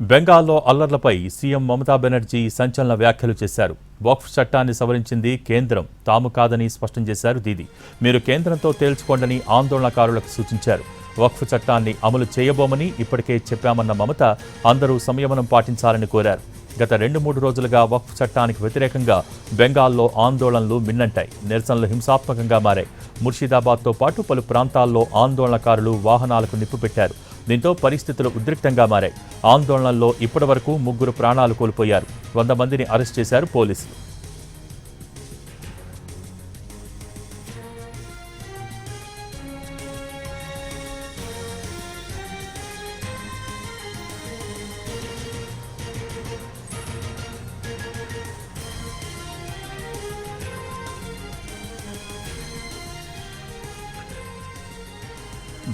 బెంగాల్లో అల్లర్లపై సీఎం మమతా బెనర్జీ సంచలన వ్యాఖ్యలు చేశారు. వక్ఫ్ చట్టాన్ని సవరించింది కేంద్రం, తాము కాదని స్పష్టం చేశారు దీదీ. మీరు కేంద్రంతో తేల్చుకోండని ఆందోళనకారులకు సూచించారు. వక్ఫ్ చట్టాన్ని అమలు చేయబోమని ఇప్పటికే చెప్పామన్న మమత అందరూ సంయమనం పాటించాలని కోరారు. గత 2-3 రోజులుగా వక్ఫ్ చట్టానికి వ్యతిరేకంగా బెంగాల్లో ఆందోళనలు మిన్నంటాయి. నిరసనలు హింసాత్మకంగా మారాయి. ముర్షిదాబాద్తో పాటు పలు ప్రాంతాల్లో ఆందోళనకారులు వాహనాలకు నిప్పు పెట్టారు. దీంతో పరిస్థితులు ఉద్రిక్తంగా మారాయి. ఆందోళనల్లో ఇప్పటివరకు 3 ప్రాణాలు కోల్పోయారు. 100 మందిని అరెస్ట్ చేశారు పోలీసులు.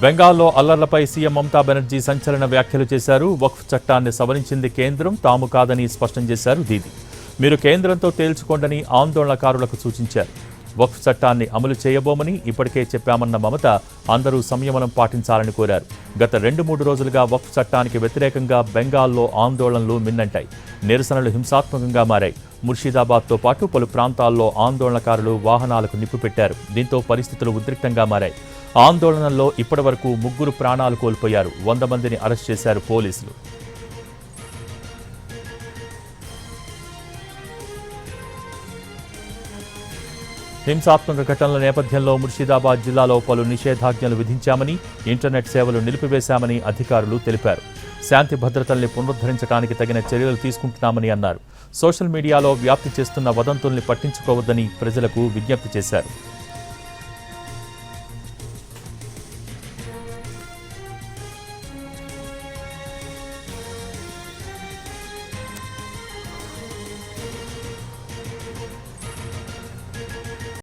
బెంగాల్లో అల్లర్లపై సీఎం మమతా బెనర్జీ సంచలన వ్యాఖ్యలు చేశారు. వక్ఫ్ చట్టాన్ని సవరించింది కేంద్రం, తాము కాదని స్పష్టం చేశారు దీదీ. మీరు కేంద్రంతో తేల్చుకోండని ఆందోళనకారులకు సూచించారు. వక్ఫ్ చట్టాన్ని అమలు చేయబోమని ఇప్పటికే చెప్పామన్న మమత అందరూ సంయమనం పాటించాలని కోరారు. గత 2-3 రోజులుగా వక్ఫ్ చట్టానికి వ్యతిరేకంగా బెంగాల్లో ఆందోళనలు మిన్నంటాయి. నిరసనలు హింసాత్మకంగా మారాయి. ముర్షిదాబాద్తో పాటు పలు ప్రాంతాల్లో ఆందోళనకారులు వాహనాలకు నిప్పు పెట్టారు. దీంతో పరిస్థితులు ఉద్రిక్తంగా మారాయి. ఆందోళనల్లో ఇప్పటివరకు 3 ప్రాణాలు కోల్పోయారు. 100 మందిని అరెస్ట్ చేశారు పోలీసులు. హింసాత్మక ఘటనల నేపథ్యంలో ముర్షిదాబాద్ జిల్లాలో పలు నిషేధాజ్ఞలు విధించామని, ఇంటర్నెట్ సేవలు నిలిపివేశామని అధికారులు తెలిపారు. శాంతి భద్రతల్ని పునరుద్ధరించడానికి తగిన చర్యలు తీసుకుంటున్నామని అన్నారు. సోషల్ మీడియాలో వ్యాప్తి చేస్తున్న వదంతుల్ని పట్టించుకోవద్దని ప్రజలకు విజ్ఞప్తి చేశారు.